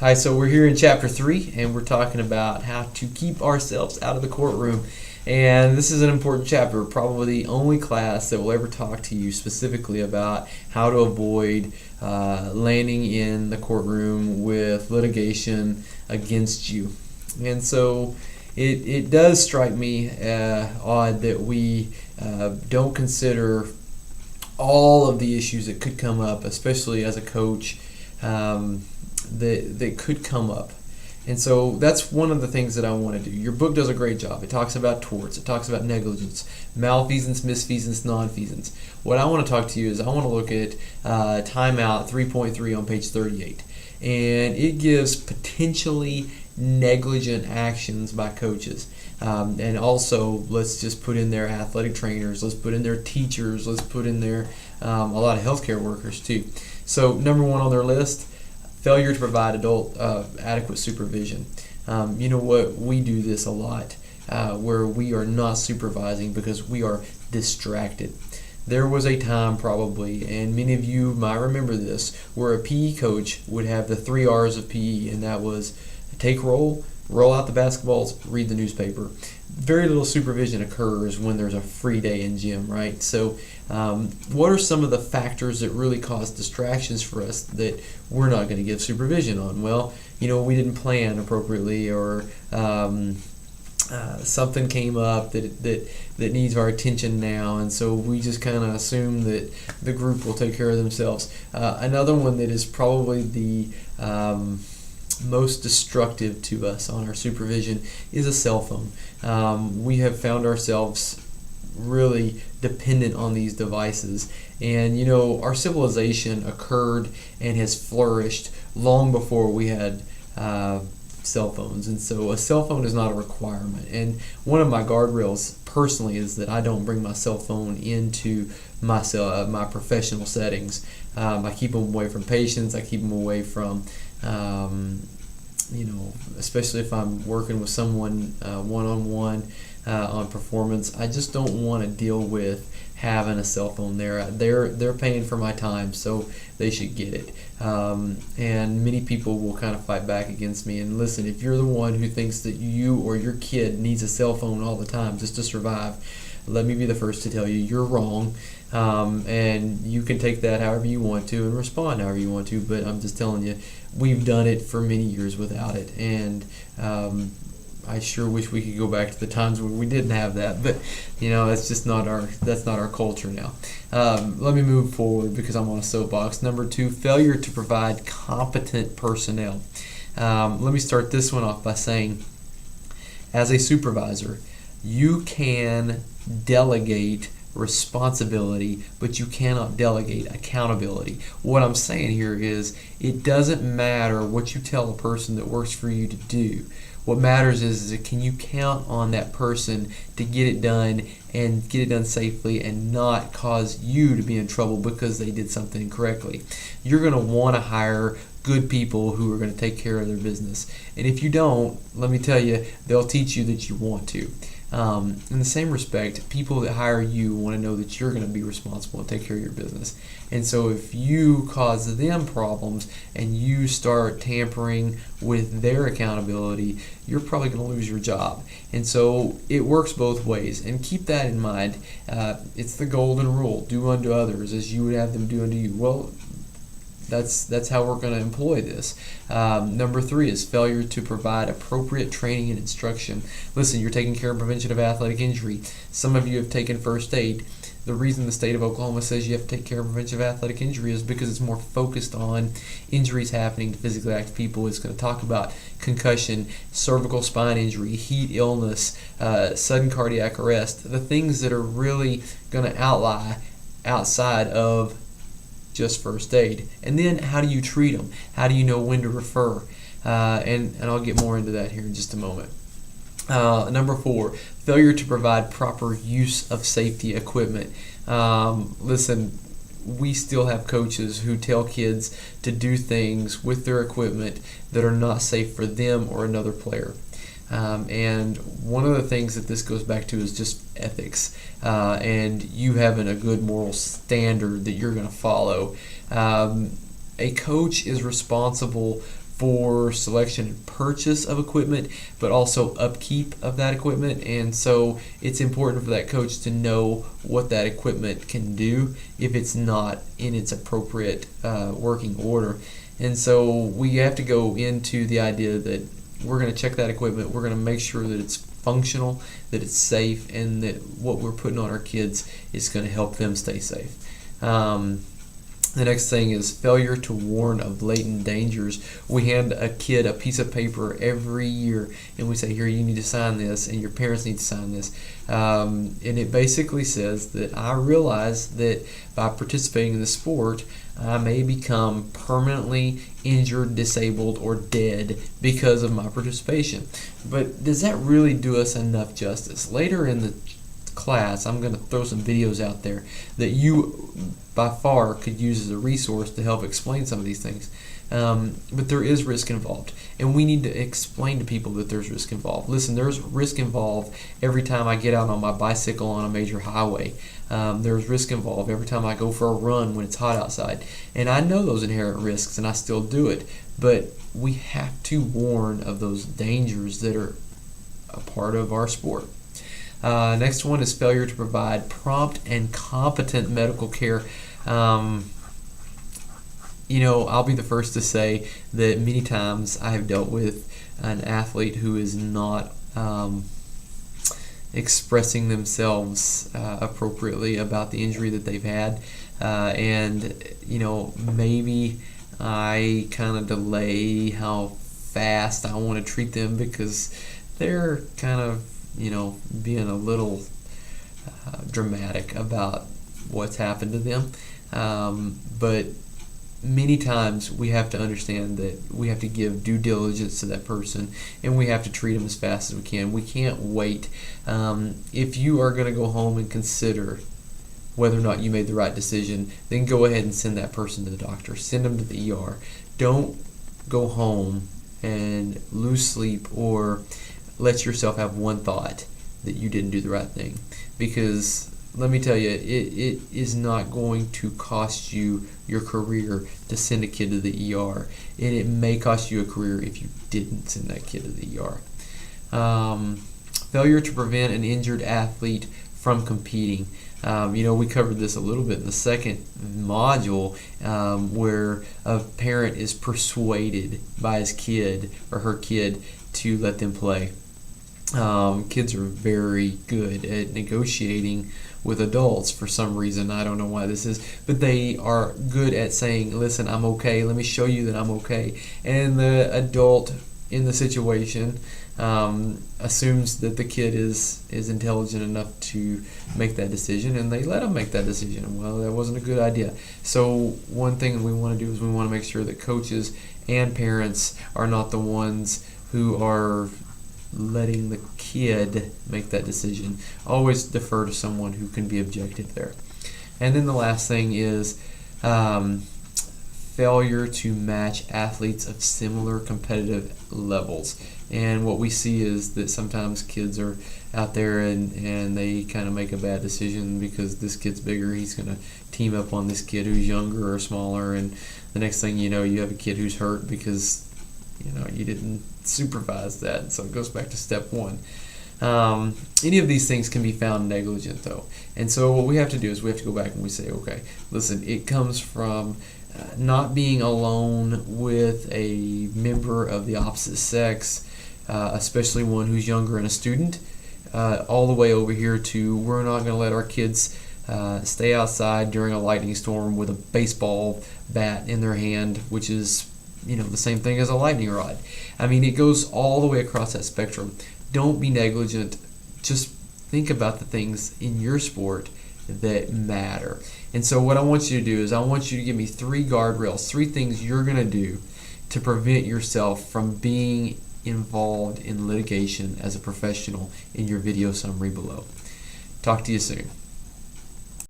Hi, so we're here in chapter 3, and we're talking about how to keep ourselves out of the courtroom. And this is an important chapter, probably the only class that will ever talk to you specifically about how to avoid landing in the courtroom with litigation against you. And so it does strike me odd that we don't consider all of the issues that could come up, especially as a coach, that could come up. And so that's one of the things that I want to do. Your book does a great job. It talks about torts. It talks about negligence, malfeasance, misfeasance, nonfeasance. What I want to talk to you is I want to look at timeout 3.3 on page 38. And it gives potentially negligent actions by coaches. And also, let's just put in there athletic trainers, let's put in there teachers, let's put in there a lot of healthcare workers too. So number one on their list, failure to provide adult adequate supervision. You know what, we do this a lot where we are not supervising because we are distracted. There was a time probably, and many of you might remember this, where a PE coach would have the 3 R's of PE, and that was take roll out the basketballs, read the newspaper. Very little supervision occurs when there's a free day in gym, right? So what are some of the factors that really cause distractions for us that we're not going to give supervision on? Well, we didn't plan appropriately, or something came up that needs our attention now, and so we just kind of assume that the group will take care of themselves. Another one that is probably the most destructive to us on our supervision is a cell phone. We have found ourselves really dependent on these devices, and our civilization occurred and has flourished long before we had cell phones, and so a cell phone is not a requirement. And one of my guardrails personally is that I don't bring my cell phone into my professional settings. I keep them away from patients. I keep them away from especially if I'm working with someone one-on-one on performance. I just don't want to deal with having a cell phone there. They're paying for my time, so they should get it. And many people will kind of fight back against me. And listen, if you're the one who thinks that you or your kid needs a cell phone all the time just to survive, let me be the first to tell you you're wrong. And you can take that however you want to and respond however you want to, but I'm just telling you, we've done it for many years without it, and I sure wish we could go back to the times when we didn't have that, but that's just not our culture now. Let me move forward because I'm on a soapbox. Number 2, failure to provide competent personnel. Let me start this one off by saying, as a supervisor, you can delegate responsibility, but you cannot delegate accountability. What I'm saying here is it doesn't matter what you tell a person that works for you to do. What matters is that can you count on that person to get it done and get it done safely and not cause you to be in trouble because they did something incorrectly. You're going to want to hire good people who are going to take care of their business. And if you don't, let me tell you, they'll teach you that you want to. In the same respect, people that hire you want to know that you're going to be responsible and take care of your business. And so if you cause them problems and you start tampering with their accountability, you're probably going to lose your job. And so it works both ways. And keep that in mind. It's the golden rule. Do unto others as you would have them do unto you. Well, that's how we're going to employ this. Number 3 is failure to provide appropriate training and instruction. Listen, you're taking care of prevention of athletic injury. Some of you have taken first aid. The reason the state of Oklahoma says you have to take care of prevention of athletic injury is because it's more focused on injuries happening to physically active people. It's going to talk about concussion, cervical spine injury, heat illness, sudden cardiac arrest, the things that are really going to outlie outside of just first aid. And then how do you treat them? How do you know when to refer? And I'll get more into that here in just a moment. Number 4, failure to provide proper use of safety equipment. Listen, we still have coaches who tell kids to do things with their equipment that are not safe for them or another player. And one of the things that this goes back to is just ethics, and you having a good moral standard that you're going to follow. A coach is responsible for selection and purchase of equipment, but also upkeep of that equipment. And so it's important for that coach to know what that equipment can do if it's not in its appropriate working order. And so we have to go into the idea that we're going to check that equipment, we're going to make sure that it's functional, that it's safe, and that what we're putting on our kids is going to help them stay safe. The next thing is failure to warn of latent dangers. We hand a kid a piece of paper every year and we say, here, you need to sign this and your parents need to sign this. And it basically says that I realize that by participating in the sport, I may become permanently injured, disabled, or dead because of my participation. But does that really do us enough justice? Later in the class, I'm going to throw some videos out there that you by far could use as a resource to help explain some of these things. But there is risk involved, and we need to explain to people that there's risk involved. Listen, there's risk involved every time I get out on my bicycle on a major highway. There's risk involved every time I go for a run when it's hot outside. And I know those inherent risks, and I still do it. But we have to warn of those dangers that are a part of our sport. Next one is failure to provide prompt and competent medical care. I'll be the first to say that many times I have dealt with an athlete who is not expressing themselves appropriately about the injury that they've had. Maybe I kind of delay how fast I want to treat them because they're kind of being a little dramatic about what's happened to them. But many times we have to understand that we have to give due diligence to that person and we have to treat them as fast as we can. We can't wait. If you are going to go home and consider whether or not you made the right decision, then go ahead and send that person to the doctor. Send them to the ER. Don't go home and lose sleep or let yourself have one thought that you didn't do the right thing, because let me tell you, it is not going to cost you your career to send a kid to the ER, and it may cost you a career if you didn't send that kid to the ER. Failure to prevent an injured athlete from competing. We covered this a little bit in the second module, where a parent is persuaded by his kid or her kid to let them play. Kids are very good at negotiating with adults for some reason. I don't know why this is, but they are good at saying, listen, I'm okay, let me show you that I'm okay. And the adult in the situation assumes that the kid is intelligent enough to make that decision, and they let them make that decision. Well, that wasn't a good idea. So one thing we want to do is we want to make sure that coaches and parents are not the ones who are letting the kid make that decision. Always defer to someone who can be objective there. And then the last thing is failure to match athletes of similar competitive levels. And what we see is that sometimes kids are out there and they kind of make a bad decision because this kid's bigger, he's going to team up on this kid who's younger or smaller, and the next thing you know, you have a kid who's hurt because you didn't supervise that. So it goes back to step one. Any of these things can be found negligent, though. And so what we have to do is we have to go back and we say, okay, listen, it comes from not being alone with a member of the opposite sex, especially one who's younger and a student, all the way over here to we're not going to let our kids stay outside during a lightning storm with a baseball bat in their hand, which is the same thing as a lightning rod. I mean, it goes all the way across that spectrum. Don't be negligent. Just think about the things in your sport that matter. And so what I want you to do is I want you to give me 3 guardrails, 3 things you're going to do to prevent yourself from being involved in litigation as a professional in your video summary below. Talk to you soon.